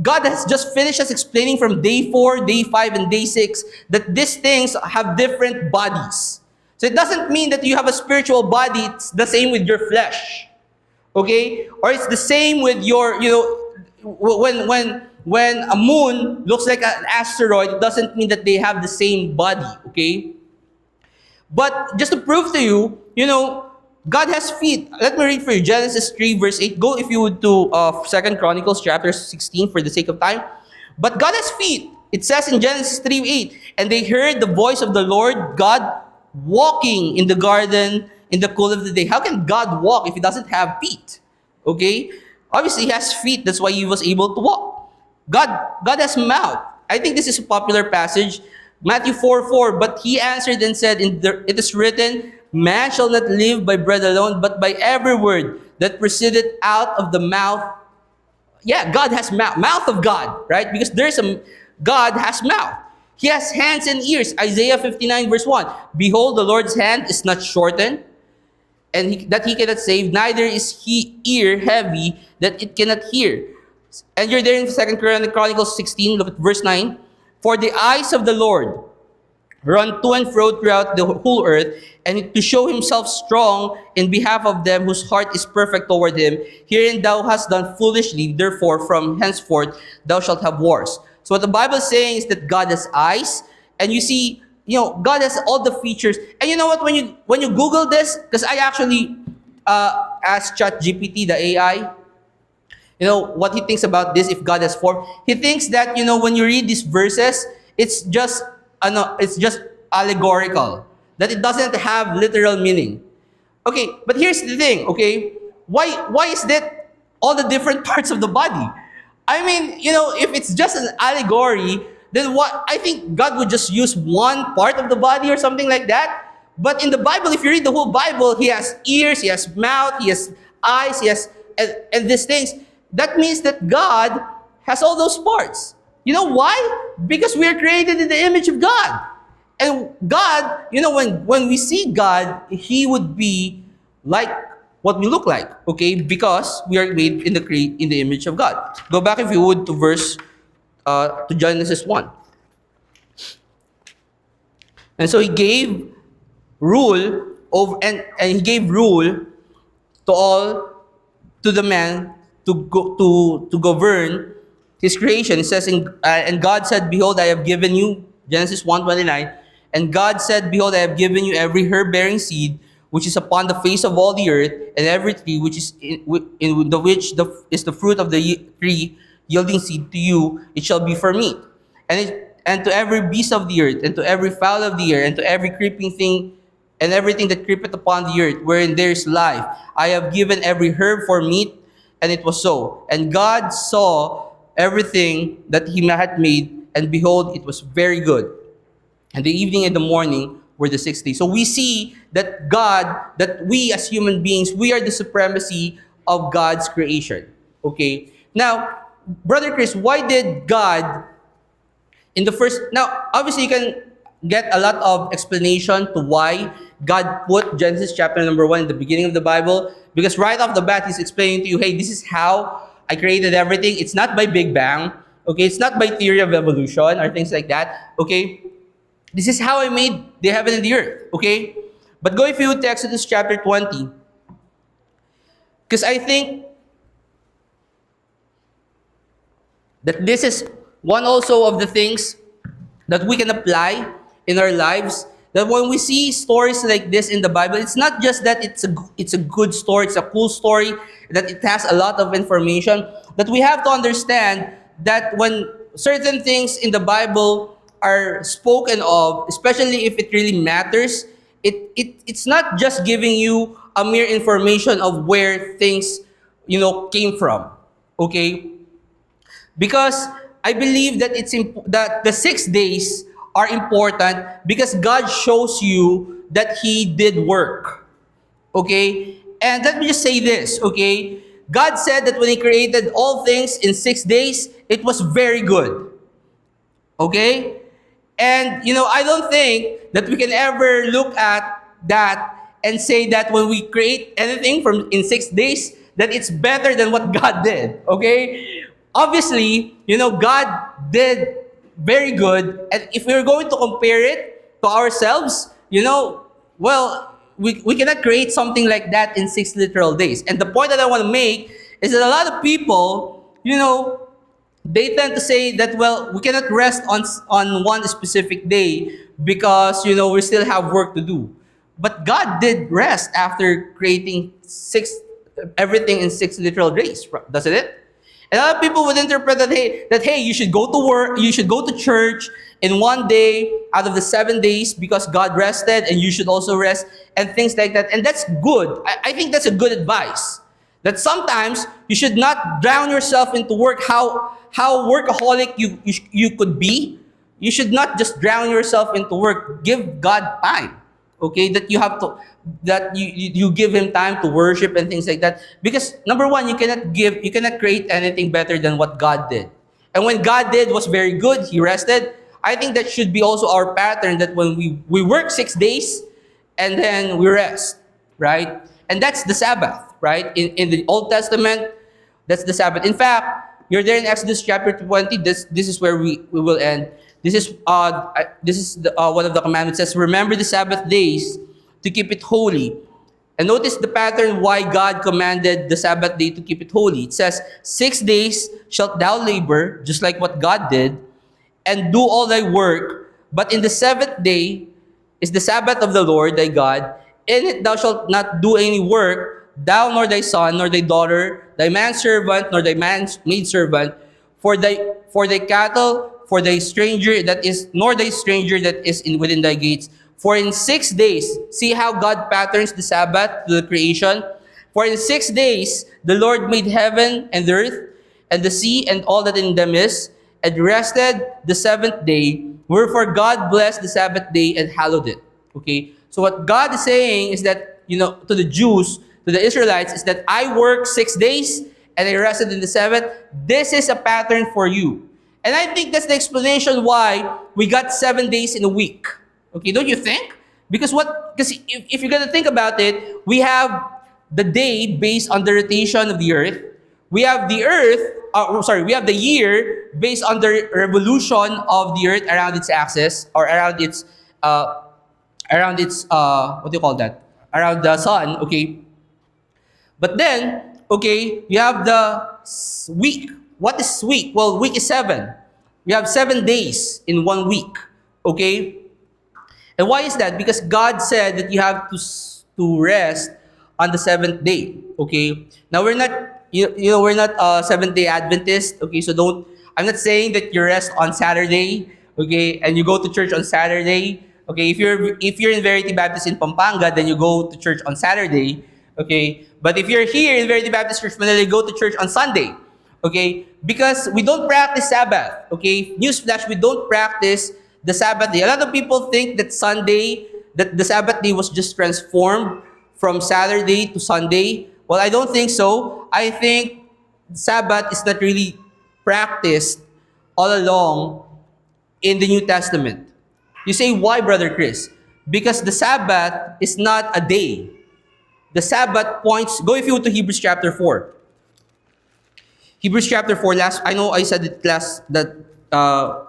S1: God has just finished us explaining from day 4, day 5, and day 6 that these things have different bodies. So it doesn't mean that you have a spiritual body. It's the same with your flesh. Okay? Or it's the same with your, when a moon looks like an asteroid, it doesn't mean that they have the same body. Okay? But just to prove to you, God has feet. Let me read for you Genesis 3 verse 8. Go if you would to 2 Chronicles chapter 16 for the sake of time. But God has feet. It says in Genesis 3:8, and they heard the voice of the Lord God walking in the garden in the cool of the day. How can God walk if He doesn't have feet? Okay? Obviously He has feet. That's why He was able to walk. God has mouth. I think this is a popular passage. Matthew 4:4. But He answered and said, it is written, man shall not live by bread alone, but by every word that proceedeth out of the mouth. Yeah, God has mouth. Mouth of God, right? Because God has mouth. He has hands and ears. Isaiah 59 verse 1. Behold, the Lord's hand is not shortened, and that He cannot save, neither is He ear heavy, that it cannot hear. And you're there in 2 Chronicles 16, look at verse 9. For the eyes of the Lord run to and fro throughout the whole earth, and to show Himself strong in behalf of them whose heart is perfect toward Him. Herein thou hast done foolishly, therefore from henceforth thou shalt have wars. So what the Bible is saying is that God has eyes, and you see, God has all the features. And you know what, when you Google this, because I actually asked ChatGPT, the AI, what he thinks about this, if God has form. He thinks that, when you read these verses, it's just allegorical, that it doesn't have literal meaning. Okay, but here's the thing, okay? Why is that all the different parts of the body? I mean, if it's just an allegory, then what? I think God would just use one part of the body or something like that. But in the Bible, if you read the whole Bible, He has ears, He has mouth, He has eyes, He has and these things. That means that God has all those parts. You know why? Because we are created in the image of God. And God, when we see God, He would be like what we look like, okay? Because we are made in the image of God. Go back if you would to Genesis 1. And so He gave rule over, and he gave rule to all, to the man, to govern his creation. It says, and God said, behold, I have given you, Genesis 1:29, and God said, behold, I have given you every herb bearing seed which is upon the face of all the earth, and every tree which is in the which is the fruit of the tree yielding seed to you, it shall be for meat. And to every beast of the earth, and to every fowl of the air, and to every creeping thing, and everything that creepeth upon the earth, wherein there is life, I have given every herb for meat, and it was so. And God saw everything that he had made, and behold, it was very good. And the evening and the morning were the sixth day. So we see that that we as human beings, we are the supremacy of God's creation. Okay? Now, Brother Chris, why did God in the first, now obviously you can get a lot of explanation to why God put Genesis chapter number 1 in the beginning of the Bible, because right off the bat he's explaining to you, hey, this is how I created everything. It's not by Big Bang, okay? It's not by theory of evolution or things like that, okay? This is how I made the heaven and the earth, okay? But go if you to Exodus chapter 20, because I think that this is one also of the things that we can apply in our lives. That when we see stories like this in the Bible, it's not just that it's a good story, it's a cool story, that it has a lot of information. That we have to understand that when certain things in the Bible are spoken of, especially if it really matters, it's not just giving you a mere information of where things came from, okay? Because I believe that that the 6 days are important because God shows you that He did work. Okay? And let me just say this, okay? God said that when He created all things in 6 days, it was very good. Okay? And, I don't think that we can ever look at that and say that when we create anything in 6 days, that it's better than what God did. Okay? Obviously, God did very good. And if we were going to compare it to ourselves, well, we cannot create something like that in 6 literal days. And the point that I want to make is that a lot of people, they tend to say that, well, we cannot rest on one specific day because, we still have work to do. But God did rest after creating everything in 6 literal days, doesn't it? And a lot of people would interpret that hey, you should go to work, you should go to church in one day out of the 7 days because God rested, and you should also rest, and things like that. And that's good. I think that's a good advice. That sometimes you should not drown yourself into work. How workaholic you could be, you should not just drown yourself into work. Give God time. Okay, that you give Him time to worship and things like that. Because number one, you cannot create anything better than what God did. And when God did was very good, He rested. I think that should be also our pattern, that when we work 6 days and then we rest, right? And that's the Sabbath, right? In the Old Testament, that's the Sabbath. In fact, you're there in Exodus chapter 20. This is where we will end. This is one of the commandments. It says, remember the Sabbath days to keep it holy. And notice the pattern why God commanded the Sabbath day to keep it holy. It says, 6 days shalt thou labor, just like what God did, and do all thy work. But in the 7th day is the Sabbath of the Lord thy God. In it thou shalt not do any work, thou nor thy son, nor thy daughter, thy manservant, nor thy maidservant, for thy cattle, for thy stranger that is, nor thy stranger that is within thy gates. For in 6 days, see how God patterns the Sabbath to the creation. For in 6 days the Lord made heaven and the earth and the sea and all that in them is, and rested the 7th day. Wherefore God blessed the Sabbath day and hallowed it. Okay? So what God is saying is that, to the Jews, to the Israelites, is that I worked 6 days and I rested in the 7th. This is a pattern for you. And I think that's the explanation why we got 7 days in a week. Okay, don't you think? Because if you're gonna think about it, we have the day based on the rotation of the earth. We have the we have the year based on the revolution of the earth around its axis, or around its what do you call that? around the sun. Okay, but then, okay, you have the week. What is week? Well, week is 7. We have 7 days in one week. Okay, and why is that? Because God said that you have to rest on the seventh day. Okay. Now we're not we're not Seventh Day Adventist. Okay, so don't. I'm not saying that you rest on Saturday. Okay, and you go to church on Saturday. Okay, if you're in Verity Baptist in Pampanga, then you go to church on Saturday. Okay, but if you're here in Verity Baptist Church Manila, you go to church on Sunday. Okay, because we don't practice Sabbath. Okay, newsflash, we don't practice the Sabbath day. A lot of people think that that the Sabbath day was just transformed from Saturday to Sunday. Well, I don't think so. I think Sabbath is not really practiced all along in the New Testament. You say, why, Brother Chris? Because the Sabbath is not a day. The Sabbath points, go if you to Hebrews chapter 4. Hebrews chapter 4, I know I said it last, that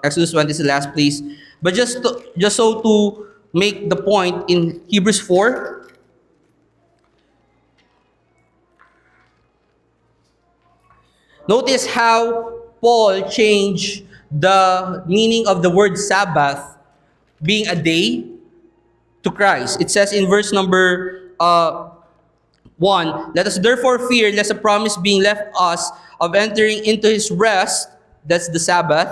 S1: Exodus 1 is the last place, but just so to make the point in Hebrews 4, notice how Paul changed the meaning of the word Sabbath being a day to Christ. It says in verse number 1, let us therefore fear lest a promise being left us of entering into his rest, that's the Sabbath,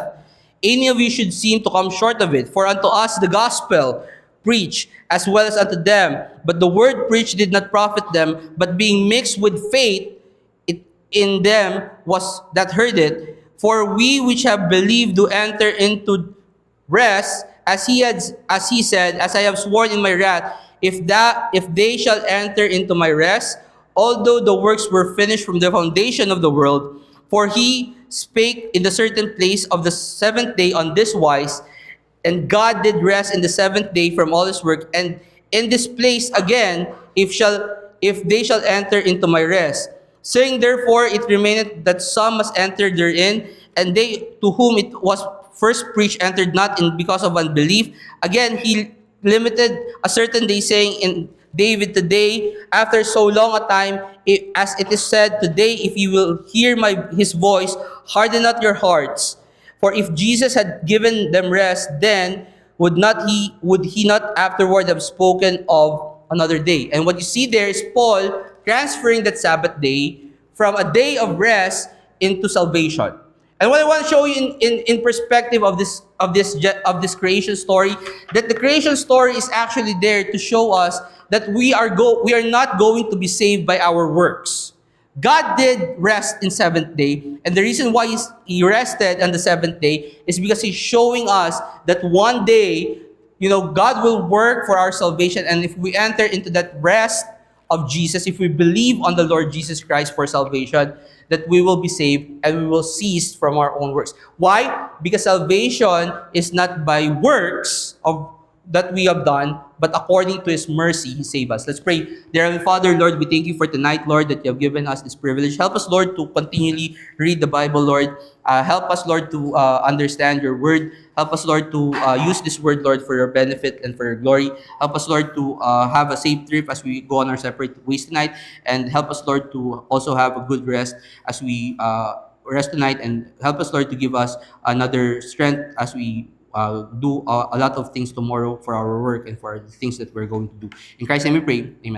S1: any of you should seem to come short of it. For unto us the gospel preached as well as unto them, but the word preached did not profit them, but being mixed with faith it in them was that heard it. For we which have believed do enter into rest, as he said, as I have sworn in my wrath, if they shall enter into my rest, although the works were finished from the foundation of the world. For he spake in the certain place of the seventh day on this wise, and God did rest in the seventh day from all his work. And in this place again, if they shall enter into my rest. Saying therefore it remaineth that some must enter therein, and they to whom it was first preached entered not in because of unbelief. Again, he limited a certain day, saying in David today, after so long a time, as it is said today, if you will hear his voice, harden not your hearts. For if Jesus had given them rest, then would he not afterward have spoken of another day? And what you see there is Paul transferring that Sabbath day from a day of rest into salvation. And what I want to show you in perspective of this creation story, that the creation story is actually there to show us that we are not going to be saved by our works. God did rest in seventh day, and the reason why he rested on the seventh day is because he's showing us that one day, God will work for our salvation, and if we enter into that rest of Jesus, if we believe on the Lord Jesus Christ for salvation, that we will be saved and we will cease from our own works. Why? Because salvation is not by works of that we have done, but according to his mercy, he saved us. Let's pray. Dear Heavenly Father, Lord, we thank you for tonight, Lord, that you have given us this privilege. Help us, Lord, to continually read the Bible, Lord. Help us, Lord, to understand your word. Help us, Lord, to use this word, Lord, for your benefit and for your glory. Help us, Lord, to have a safe trip as we go on our separate ways tonight. And help us, Lord, to also have a good rest as we rest tonight. And help us, Lord, to give us another strength as we do a lot of things tomorrow for our work and for the things that we're going to do. In Christ's name we pray. Amen.